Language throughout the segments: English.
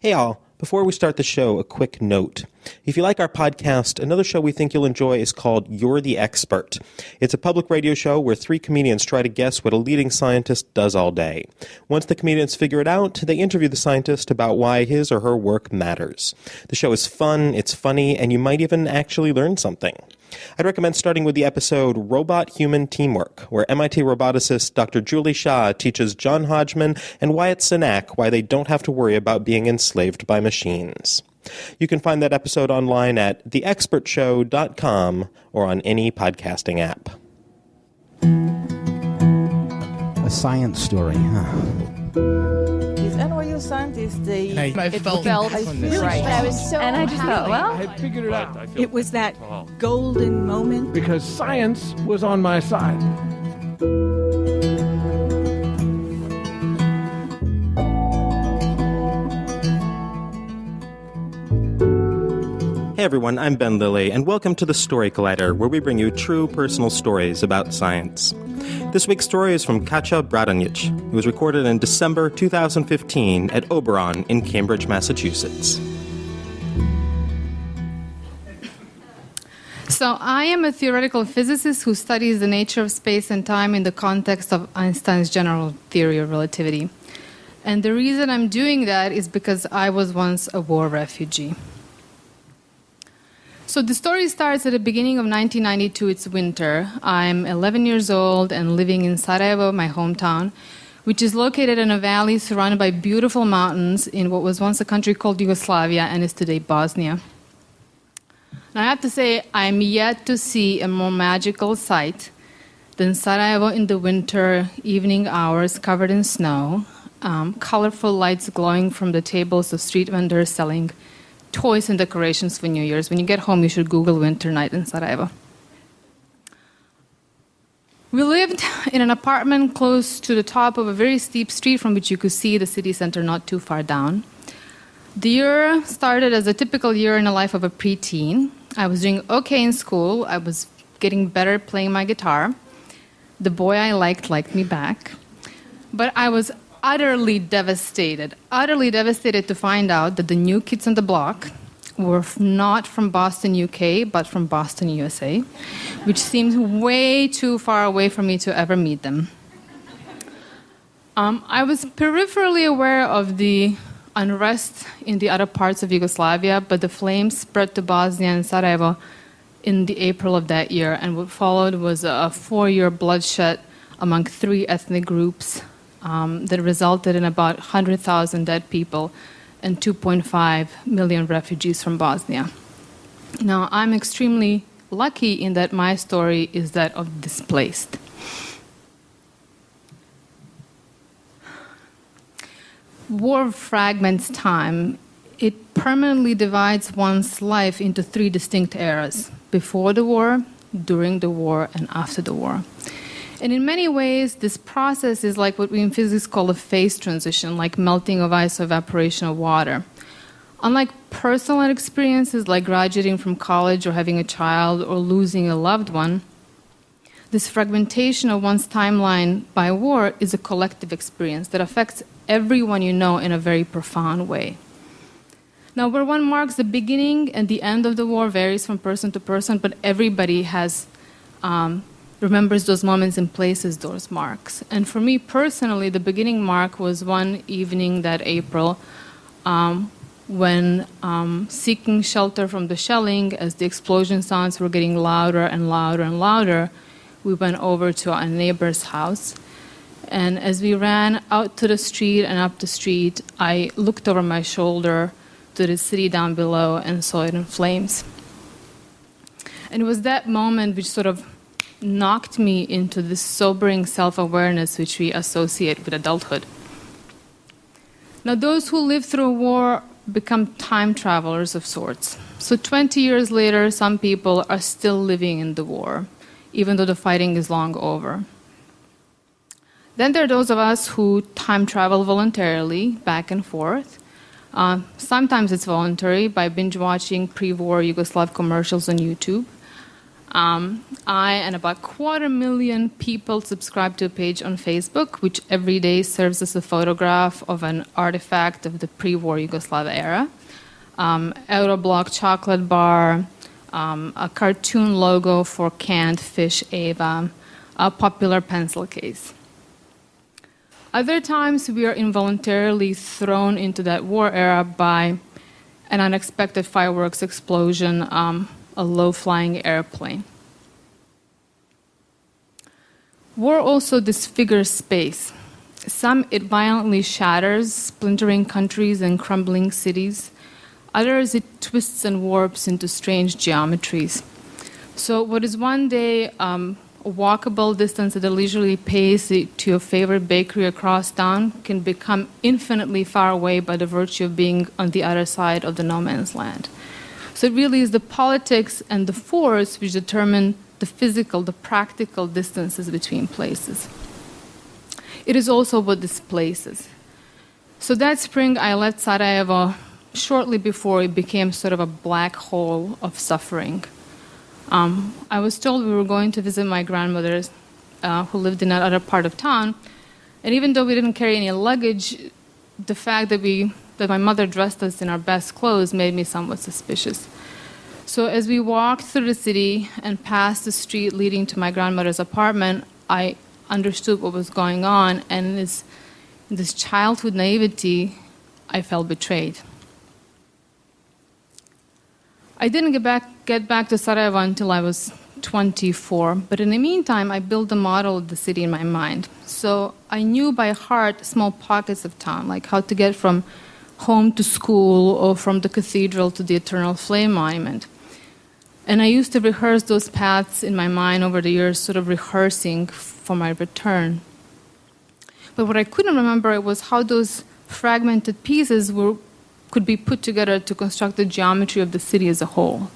Hey all, before we start the show, a quick note. If you like our podcast, another show we think you'll enjoy is called You're the Expert. It's a public radio show where three comedians try to guess what a leading scientist does all day. Once the comedians figure it out, they interview the scientist about why his or her work matters. The show is fun, it's funny, and you might even actually learn something. I'd recommend starting with the episode Robot-Human Teamwork, where MIT roboticist Dr. Julie Shah teaches John Hodgman and Wyatt Cenac why they don't have to worry about being enslaved by machines. You can find that episode online at theexpertshow.com or on any podcasting app. A science story, huh? These NYU scientists, I felt right. I was so and I just thought, well, I had figured it out. It was that golden moment. Because science was on my side. Hey everyone, I'm Ben Lilly, and welcome to the Story Collider, where we bring you true personal stories about science. This week's story is from Kaća Bradonjić. It was recorded in December 2015 at Oberon in Cambridge, Massachusetts. So I am a theoretical physicist who studies the nature of space and time in the context of Einstein's general theory of relativity. And the reason I'm doing that is because I was once a war refugee. So the story starts at the beginning of 1992. It's winter. I'm 11 years old and living in Sarajevo, my hometown, which is located in a valley surrounded by beautiful mountains in what was once a country called Yugoslavia and is today Bosnia. Now I have to say, I'm yet to see a more magical sight than Sarajevo in the winter evening hours covered in snow, colorful lights glowing from the tables of street vendors selling toys and decorations for New Year's. When you get home, you should Google winter night in Sarajevo. We lived in an apartment close to the top of a very steep street from which you could see the city center not too far down. The year started as a typical year in the life of a preteen. I was doing okay in school. I was getting better playing my guitar. The boy I liked me back. But I was utterly devastated to find out that the new kids on the block were not from Boston, UK, but from Boston, USA, which seemed way too far away for me to ever meet them. I was peripherally aware of the unrest in the other parts of Yugoslavia, but the flames spread to Bosnia and Sarajevo in the April of that year, and what followed was a 4-year bloodshed among 3 ethnic groups that resulted in about 100,000 dead people and 2.5 million refugees from Bosnia. Now, I'm extremely lucky in that my story is that of displaced. War fragments time. It permanently divides one's life into 3 distinct eras: before the war, during the war, and after the war. And in many ways, this process is like what we in physics call a phase transition, like melting of ice or evaporation of water. Unlike personal experiences like graduating from college or having a child or losing a loved one, this fragmentation of one's timeline by war is a collective experience that affects everyone you know in a very profound way. Now, where one marks the beginning and the end of the war varies from person to person, but everybody has remembers those moments and places those marks. And for me personally, the beginning mark was one evening that April when seeking shelter from the shelling, as the explosion sounds were getting louder and louder and louder, we went over to our neighbor's house. And as we ran out to the street and up the street, I looked over my shoulder to the city down below and saw it in flames. And it was that moment which sort of knocked me into this sobering self-awareness which we associate with adulthood. Now, those who live through a war become time travelers of sorts. So 20 years later, some people are still living in the war, even though the fighting is long over. Then there are those of us who time travel voluntarily, back and forth. Sometimes it's voluntary by binge-watching pre-war Yugoslav commercials on YouTube. I and about 250,000 people subscribe to a page on Facebook, which every day serves as a photograph of an artifact of the pre-war Yugoslavia era. Euroblock chocolate bar, a cartoon logo for canned fish Ava, a popular pencil case. Other times we are involuntarily thrown into that war era by an unexpected fireworks explosion, a low-flying airplane. War also disfigures space. Some it violently shatters, splintering countries and crumbling cities. Others it twists and warps into strange geometries. So what is one day a walkable distance at a leisurely pace to your favorite bakery across town can become infinitely far away by the virtue of being on the other side of the no man's land. So it really is the politics and the force which determine the physical, the practical distances between places. It is also what displaces. So that spring I left Sarajevo shortly before it became sort of a black hole of suffering. I was told we were going to visit my grandmothers who lived in another part of town, and even though we didn't carry any luggage, the fact that my mother dressed us in our best clothes made me somewhat suspicious. So as we walked through the city and passed the street leading to my grandmother's apartment, I understood what was going on, and in this childhood naivety, I felt betrayed. I didn't get back to Sarajevo until I was 24, but in the meantime, I built a model of the city in my mind. So I knew by heart small pockets of town, like how to get from home to school or from the cathedral to the Eternal Flame Monument. And I used to rehearse those paths in my mind over the years, sort of rehearsing for my return. But what I couldn't remember was how those fragmented pieces could be put together to construct the geometry of the city as a whole.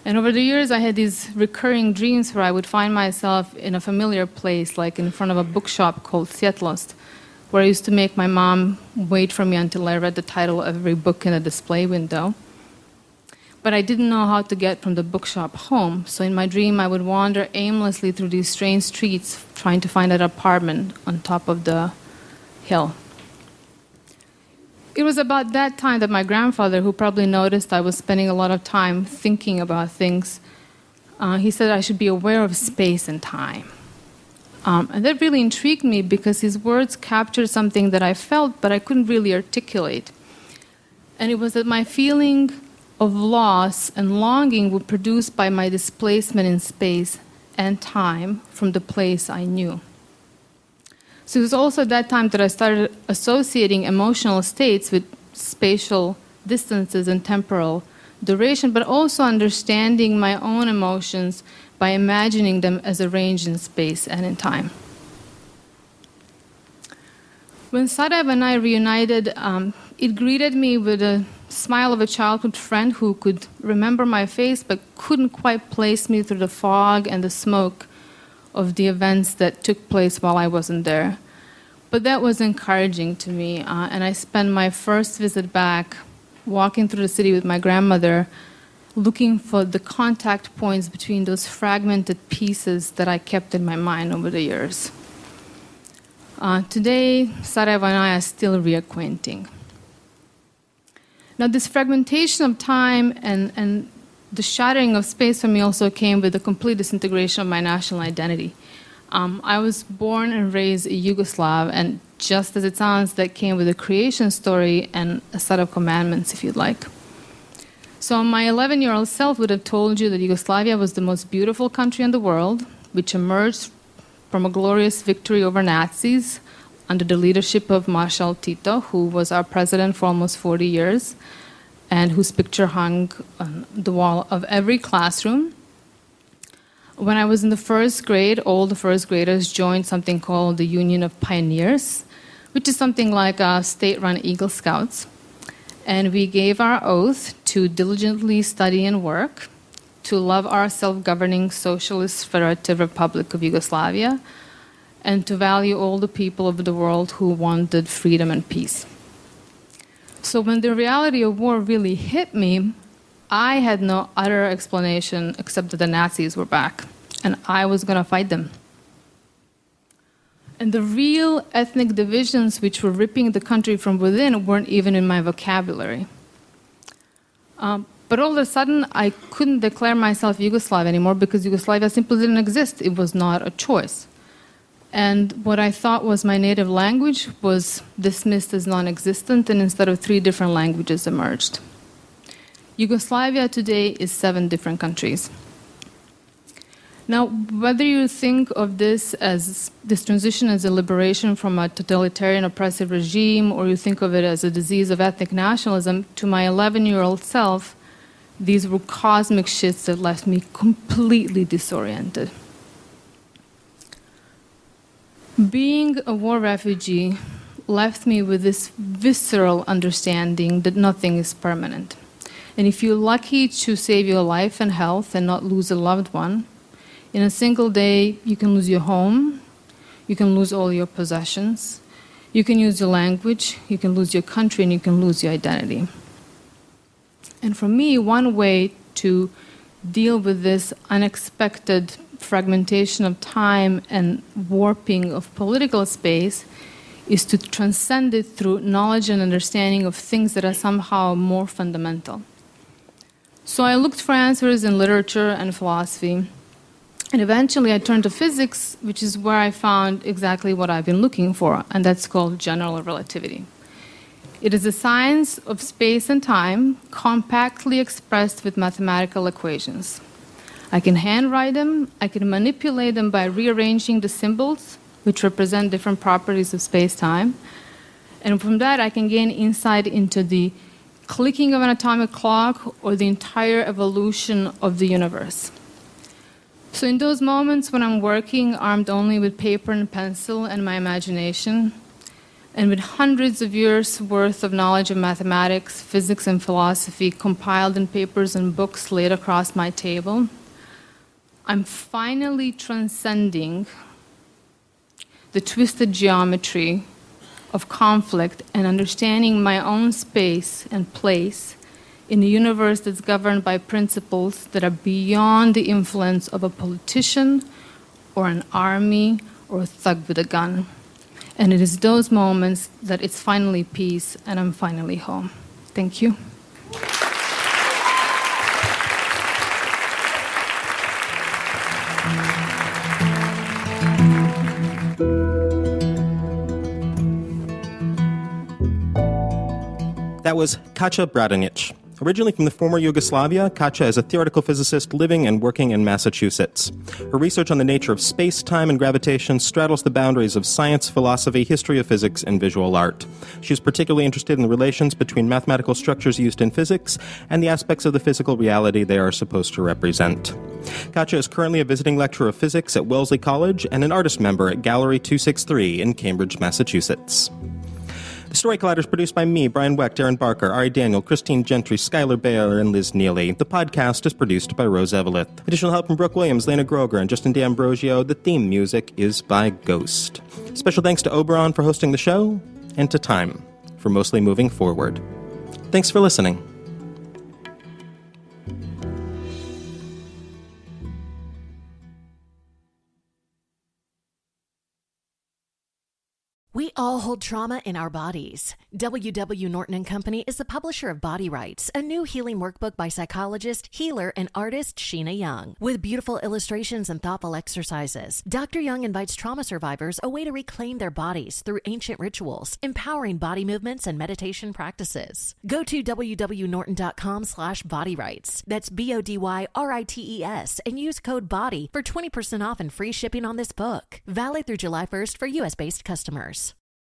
And over the years, I had these recurring dreams where I would find myself in a familiar place, like in front of a bookshop called Sietlost, where I used to make my mom wait for me until I read the title of every book in a display window. But I didn't know how to get from the bookshop home, so in my dream, I would wander aimlessly through these strange streets, trying to find an apartment on top of the hill. It was about that time that my grandfather, who probably noticed I was spending a lot of time thinking about things, he said I should be aware of space and time. And that really intrigued me because his words captured something that I felt, but I couldn't really articulate. And it was that my feeling of loss and longing were produced by my displacement in space and time from the place I knew. So it was also at that time that I started associating emotional states with spatial distances and temporal duration, but also understanding my own emotions by imagining them as arranged in space and in time. When Sarajevo and I reunited, it greeted me with a smile of a childhood friend who could remember my face but couldn't quite place me through the fog and the smoke of the events that took place while I wasn't there. But that was encouraging to me, and I spent my first visit back walking through the city with my grandmother, looking for the contact points between those fragmented pieces that I kept in my mind over the years. Today, Sarajevo and I are still reacquainting. Now, this fragmentation of time and the shattering of space for me also came with the complete disintegration of my national identity. I was born and raised a Yugoslav, and just as it sounds, that came with a creation story and a set of commandments, if you'd like. So my 11-year-old self would have told you that Yugoslavia was the most beautiful country in the world, which emerged from a glorious victory over Nazis under the leadership of Marshal Tito, who was our president for almost 40 years, and whose picture hung on the wall of every classroom. When I was in the first grade, all the first graders joined something called the Union of Pioneers, which is something like state-run Eagle Scouts. And we gave our oath to diligently study and work, to love our self-governing Socialist Federative Republic of Yugoslavia, and to value all the people of the world who wanted freedom and peace. So when the reality of war really hit me, I had no other explanation except that the Nazis were back, and I was going to fight them. And the real ethnic divisions which were ripping the country from within weren't even in my vocabulary. But all of a sudden, I couldn't declare myself Yugoslav anymore because Yugoslavia simply didn't exist. It was not a choice. And what I thought was my native language was dismissed as non-existent, and instead of 3 different languages emerged. Yugoslavia today is 7 different countries. Now, whether you think of this transition as a liberation from a totalitarian oppressive regime, or you think of it as a disease of ethnic nationalism, to my 11-year-old self, these were cosmic shifts that left me completely disoriented. Being a war refugee left me with this visceral understanding that nothing is permanent. And if you're lucky to save your life and health and not lose a loved one, in a single day, you can lose your home, you can lose all your possessions, you can lose your language, you can lose your country, and you can lose your identity. And for me, one way to deal with this unexpected fragmentation of time and warping of political space is to transcend it through knowledge and understanding of things that are somehow more fundamental. So I looked for answers in literature and philosophy, and eventually I turned to physics, which is where I found exactly what I've been looking for, and that's called general relativity. It is a science of space and time compactly expressed with mathematical equations. I can handwrite them, I can manipulate them by rearranging the symbols, which represent different properties of space-time, and from that I can gain insight into the clicking of an atomic clock or the entire evolution of the universe. So in those moments when I'm working armed only with paper and pencil and my imagination, and with hundreds of years' worth of knowledge of mathematics, physics, and philosophy compiled in papers and books laid across my table, I'm finally transcending the twisted geometry of conflict and understanding my own space and place in a universe that's governed by principles that are beyond the influence of a politician or an army or a thug with a gun. And it is those moments that it's finally peace and I'm finally home. Thank you. That was Kaća Bradonjić. Originally from the former Yugoslavia, Kaća is a theoretical physicist living and working in Massachusetts. Her research on the nature of space, time, and gravitation straddles the boundaries of science, philosophy, history of physics, and visual art. She is particularly interested in the relations between mathematical structures used in physics and the aspects of the physical reality they are supposed to represent. Kaća is currently a visiting lecturer of physics at Wellesley College and an artist member at Gallery 263 in Cambridge, Massachusetts. The Story Collider is produced by me, Brian Wecht, Aaron Barker, Ari Daniel, Christine Gentry, Skylar Baylor, and Liz Neely. The podcast is produced by Rose Eveleth. Additional help from Brooke Williams, Lena Groger, and Justin D'Ambrosio. The theme music is by Ghost. Special thanks to Oberon for hosting the show, and to Time for mostly moving forward. Thanks for listening. We all hold trauma in our bodies. W.W. Norton & Company is the publisher of Body Rights, a new healing workbook by psychologist, healer, and artist Sheena Young. With beautiful illustrations and thoughtful exercises, Dr. Young invites trauma survivors a way to reclaim their bodies through ancient rituals, empowering body movements and meditation practices. Go to www.norton.com/bodyrights. That's BODYRITES and use code BODY for 20% off and free shipping on this book. Valid through July 1st for U.S.-based customers.